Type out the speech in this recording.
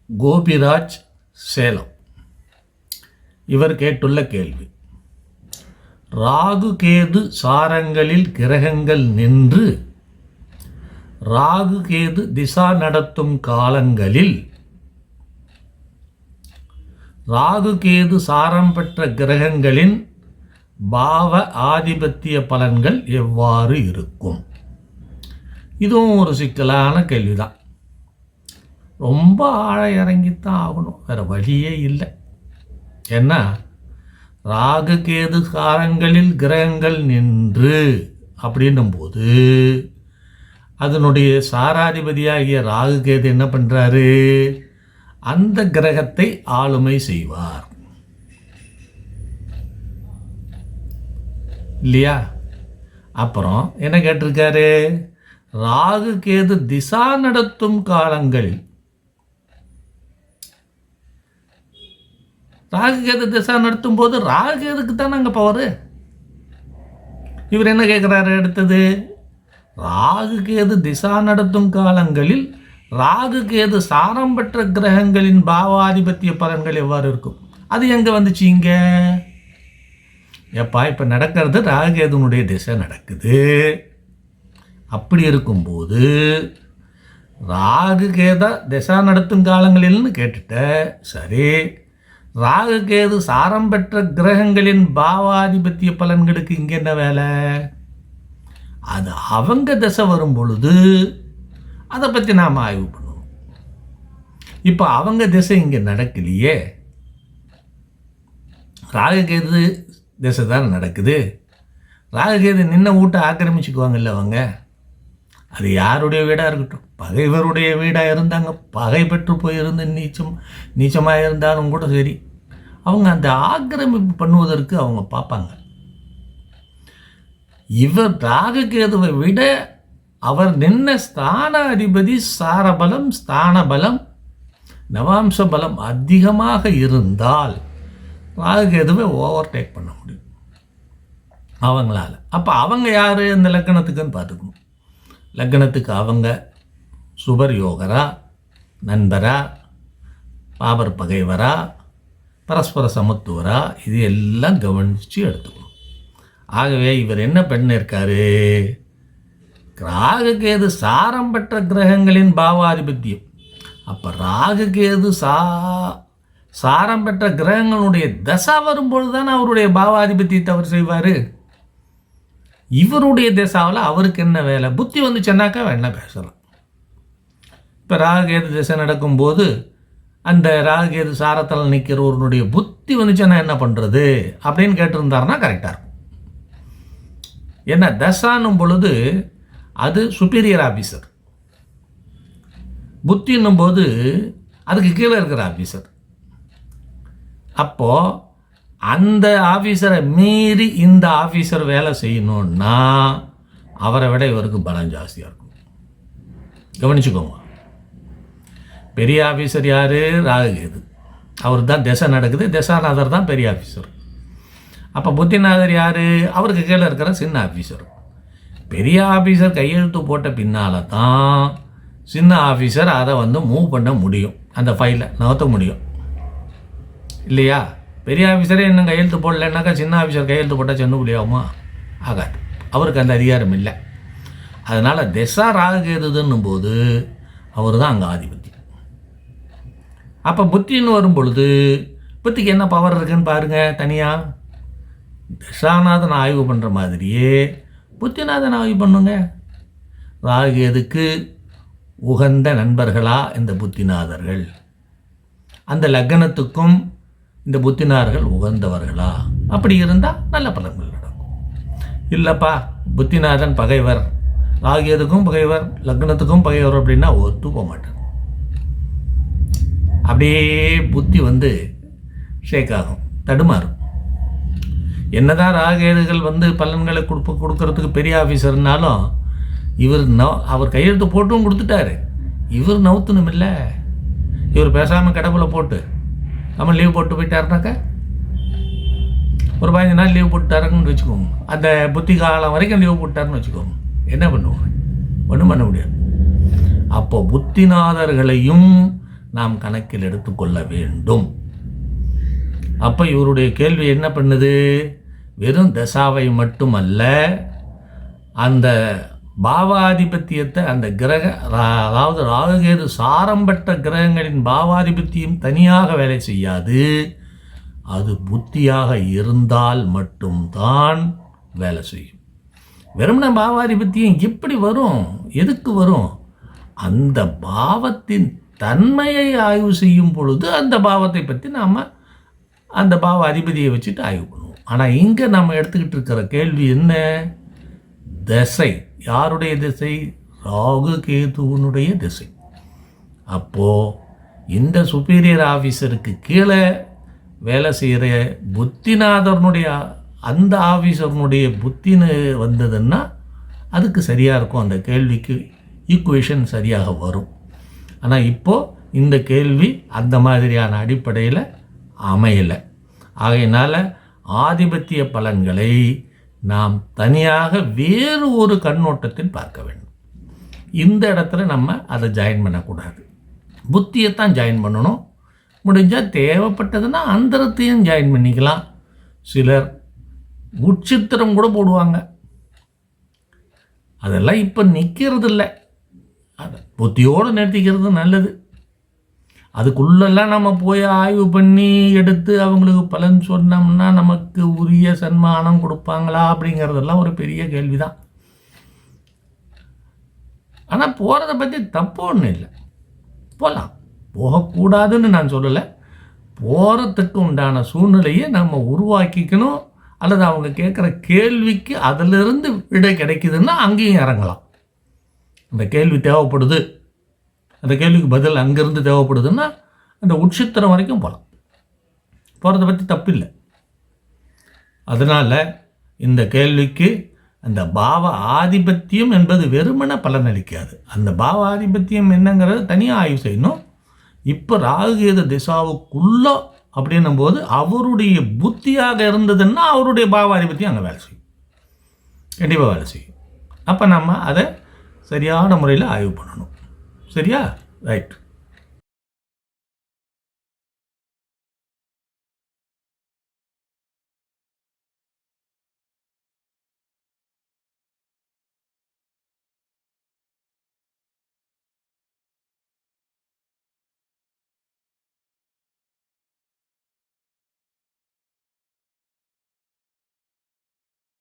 கோபிராஜ், சேலம். இவர் கேட்டுள்ள கேள்வி: ராகு கேது சாரங்களில் கிரகங்கள் நின்று ராகு கேது திசா நடத்தும் காலங்களில் ராகு கேது சாரம் பெற்ற கிரகங்களின் பாவ ஆதிபத்திய பலன்கள் எவ்வாறு இருக்கும்? இதுவும் ஒரு சிக்கலான கேள்விதான். ரொம்ப ஆழ இறங்கித்தான் ஆகணும், வேறு வழியே இல்லை. ஏன்னா ராகு கேது சாரங்களில் கிரகங்கள் நின்று அப்படின்னும்போது அதனுடைய சாராதிபதியாகிய ராகு கேது என்ன பண்ணுறாரு? அந்த கிரகத்தை ஆளுமை செய்வார் இல்லையா? அப்புறம் என்ன கேட்டிருக்காரு? ராகு கேது திசா நடத்தும் காலங்களில் ராகு கேது திசா நடத்தும் போது ராகு கேதுக்கு தானே அங்கே பவர். இவர் என்ன கேட்குறாரு அடுத்தது? ராகு கேது திசா நடத்தும் காலங்களில் ராகு கேது சாரம் பெற்ற கிரகங்களின் பாவாதிபத்திய பலன்கள் எவ்வாறு இருக்கும்? அது எங்கே வந்துச்சு இங்கே? எப்பா இப்போ நடக்கிறது ராகு கேதுனுடைய திசை நடக்குது. அப்படி இருக்கும்போது ராகு கேதா திசா நடத்தும் காலங்களில்னு கேட்டுட்ட. சரி, ராகு கேது சாரம் பெற்ற கிரகங்களின் பாவாதிபத்திய பலன்களுக்கு இங்கே என்ன வேலை? அது அவங்க திசை வரும் பொழுது அதை பற்றி நாம் ஆய்வு பண்ணுவோம். இப்போ அவங்க திசை இங்கே நடக்கலையே, ராகு கேது திசை தான் நடக்குது. ராகு கேது நின்ன வீட்டை ஆக்கிரமிச்சுக்குவாங்கல்ல அவங்க. அது யாருடைய வீடாக இருக்கட்டும், பகைவருடைய வீடாக இருந்தாங்க, பகை பெற்று போயிருந்து நீச்சமாக இருந்தாலும் கூட சரி, அவங்க அந்த ஆக்கிரமிப்பு பண்ணுவதற்கு அவங்க பார்ப்பாங்க. இவர் ராகு கேதுவை விட அவர் நின்ன ஸ்தான அதிபதி சாரபலம், ஸ்தான பலம், நவாம்ச பலம் அதிகமாக இருந்தால் ராகு கேதுவை ஓவர்டேக் பண்ண முடியும் அவங்களால. அப்போ அவங்க யார் இந்த லக்னத்துக்குன்னு பார்த்துக்கணும். லக்னத்துக்கு அவங்க சுபர் யோகரா, நண்பரா, பாபர் பகைவரா, பரஸ்பர சமத்துவரா, இது எல்லாம் கவனித்து எடுத்துக்கணும். ஆகவே இவர் என்ன பண்ணியிருக்காரு? ராகு கேது சாரம் பெற்ற கிரகங்களின் பாவாதிபத்தியம். அப்போ ராகு கேது சாரம் பெற்ற கிரகங்களுடைய தசா வரும்பொழுது தானே அவருடைய பாவாதிபத்தியத்தை அவர் செய்வார். இவருடைய திசாவில் அவருக்கு என்ன வேலை? புத்தி வந்துச்சுன்னாக்கா வேணா பேசலாம். இப்போ ராகுகேது திசை நடக்கும்போது அந்த ராகுகேது சாரத்தில் நிற்கிறவருடைய புத்தி வந்துச்சுன்னா என்ன பண்ணுறது அப்படின்னு கேட்டிருந்தாருன்னா கரெக்டாக இருக்கும். ஏன்னா தசானும் பொழுது அது சுப்பீரியர் ஆஃபீஸர், புத்தின்னும் போது அதுக்கு கீழே இருக்கிற ஆஃபீஸர். அப்போது அந்த ஆஃபீஸரை மீறி இந்த ஆஃபீஸர் வேலை செய்யணுன்னா அவரை விட இவருக்கு பலம் ஜாஸ்தியாக இருக்கும். கவனிச்சுக்கோங்க. பெரிய ஆஃபீஸர் யார்? ராகுகேது. அவர் தான் திசை நடக்குது, திசாநாதர் தான் பெரிய ஆஃபீஸர். அப்போ புத்திநாதர் யார்? அவருக்கு கீழே இருக்கிற சின்ன ஆஃபீஸர். பெரிய ஆஃபீஸர் கையெழுத்து போட்ட பின்னால் தான் சின்ன ஆஃபீஸர் அதை மூவ் பண்ண முடியும், அந்த ஃபைலை நகர்த்த முடியும் இல்லையா? பெரிய ஆஃபீஸரே இன்னும் கையெழுத்து போடலைன்னாக்கா சின்ன ஆஃபீஸர் கையெழுத்து போட்டால் சென்னுபடி ஆகுமா? ஆகாது. அவருக்கு அந்த அதிகாரம் இல்லை. அதனால் திசா ராகுகேதுன்னும் போது அவர் தான் அங்கே ஆதிபத்தி. அப்போ புத்தின்னு வரும் பொழுது புத்திக்கு என்ன பவர் இருக்குன்னு பாருங்கள். தனியாக திசாநாதன் ஆய்வு பண்ணுற மாதிரியே புத்திநாதன் ஆய்வு பண்ணுங்க. ராகுகேதுக்கு உகந்த நண்பர்களா இந்த புத்திநாதர்கள்? அந்த லக்னத்துக்கும் இந்த புத்திநாதர்கள் உகந்தவர்களா? அப்படி இருந்தால் நல்ல பலன்கள் நடக்கும். இல்லைப்பா புத்திநாதன் பகைவர், ராகுகேதுக்கும் பகைவர், லக்னத்துக்கும் பகைவர் அப்படின்னா ஒத்து போக மாட்டேன். அப்படியே புத்தி ஷேக் ஆகும், தடுமாறும். என்னதான் ராகுகேதுகள் பலன்களை கொடுக்கறதுக்கு பெரிய ஆஃபீஸர்னாலும் அவர் கையெழுத்து போட்டும் கொடுத்துட்டாரு. இவர் நவுத்தணும் இல்லை. இவர் பேசாமல் கடவுளை போட்டு நம்ம லீவ் போட்டு போயிட்டாருனாக்கா ஒரு 15 நாள் லீவ் போட்டுட்டாருன்னு வச்சுக்கோங்க. அந்த புத்தி காலம் வரைக்கும் லீவ் போட்டாருன்னு வச்சுக்கோங்க. என்ன பண்ணுவோம்? ஒன்றும் பண்ண முடியாது. அப்போ புத்திநாதர்களையும் நாம் கணக்கில் எடுத்துக்கொள்ள வேண்டும். அப்போ இவருடைய கேள்வி என்ன பண்ணுது? வெறும் தசாவை மட்டுமல்ல, அந்த பாவாதிபத்தியத்தை அந்த கிரக அதாவது ராகுகேது சாரம் பெற்ற கிரகங்களின் பாவாதிபத்தியம் தனியாக வேலை செய்யாது. அது புத்தியாக இருந்தால் மட்டும்தான் வேலை செய்யும். வெறும்ன பாவாதிபத்தியம் எப்படி வரும்? எதுக்கு வரும்? அந்த பாவத்தின் தன்மையை ஆய்வு செய்யும் பொழுது அந்த பாவத்தை பற்றி நாம் அந்த பாவ அதிபதியை வச்சுட்டு ஆய்வு பண்ணுவோம். ஆனால் இங்கே நம்ம எடுத்துக்கிட்டு இருக்கிற கேள்வி என்ன? திசை. யாருடைய திசை? ராகு கேதுவனுடைய திசை. அப்போது இந்த சுப்பீரியர் ஆஃபீஸருக்கு கீழே வேலை செய்கிற புத்திநாதனுடைய அந்த ஆஃபீஸர்னுடைய புத்தின்னு வந்ததுன்னா அதுக்கு சரியாக இருக்கும். அந்த கேள்விக்கு ஈக்குவேஷன் சரியாக வரும். ஆனால் இப்போது இந்த கேள்வி அந்த மாதிரியான அடிப்படையில் அமையலை. ஆகையினால் ஆதிபத்திய பலன்களை நாம் தனியாக வேறு ஒரு கண்ணோட்டத்தில் பார்க்க வேண்டும். இந்த இடத்துல நம்ம அதை ஜாயின் பண்ணக்கூடாது. புத்தியைத்தான் ஜாயின் பண்ணணும். முடிஞ்சால் தேவைப்பட்டதுன்னா அந்தரத்தையும் ஜாயின் பண்ணிக்கலாம். சிலர் உட்சித்திரம் கூட போடுவாங்க. அதெல்லாம் இப்போ நிற்கிறது இல்லை. அதை புத்தியோடு நிறுத்திக்கிறது நல்லது. அதுக்குள்ளெல்லாம் நம்ம போய் ஆய்வு பண்ணி எடுத்து அவங்களுக்கு பலன் சொன்னோம்னா நமக்கு உரிய சன்மானம் கொடுப்பாங்களா அப்படிங்கிறதெல்லாம் ஒரு பெரிய கேள்வி தான். ஆனால் போகிறத பற்றி தப்பு ஒன்றும் இல்லை. போகலாம், போகக்கூடாதுன்னு நான் சொல்லலை. போகிறதுக்கு உண்டான சூழ்நிலையை நம்ம உருவாக்கிக்கணும். அல்லது அவங்க கேட்குற கேள்விக்கு அதிலிருந்து விடை கிடைக்குதுன்னா அங்கேயும் இறங்கலாம். அந்த கேள்வி தேவைப்படுது, அந்த கேள்விக்கு பதில் அங்கேருந்து தேவைப்படுதுன்னா அந்த உட்சித்திரம் வரைக்கும் போகலாம். போகிறத பற்றி தப்பில்லை. அதனால் இந்த கேள்விக்கு அந்த பாவ ஆதிபத்தியம் என்பது வெறுமன பலனளிக்காது. அந்த பாவ ஆதிபத்தியம் என்னங்கிறது தனியாக ஆய்வு செய்யணும். இப்போ ராகுகேது திசாவுக்குள்ளே அப்படின்னும் போது அவருடைய புத்தியாக இருந்ததுன்னா அவருடைய பாவ ஆதிபத்தியம் அங்கே வேலை செய்யும், கண்டிப்பாக வேலை செய்யும். அப்போ நம்ம அதை சரியான முறையில் ஆய்வு பண்ணணும். சரியா? ரைட்.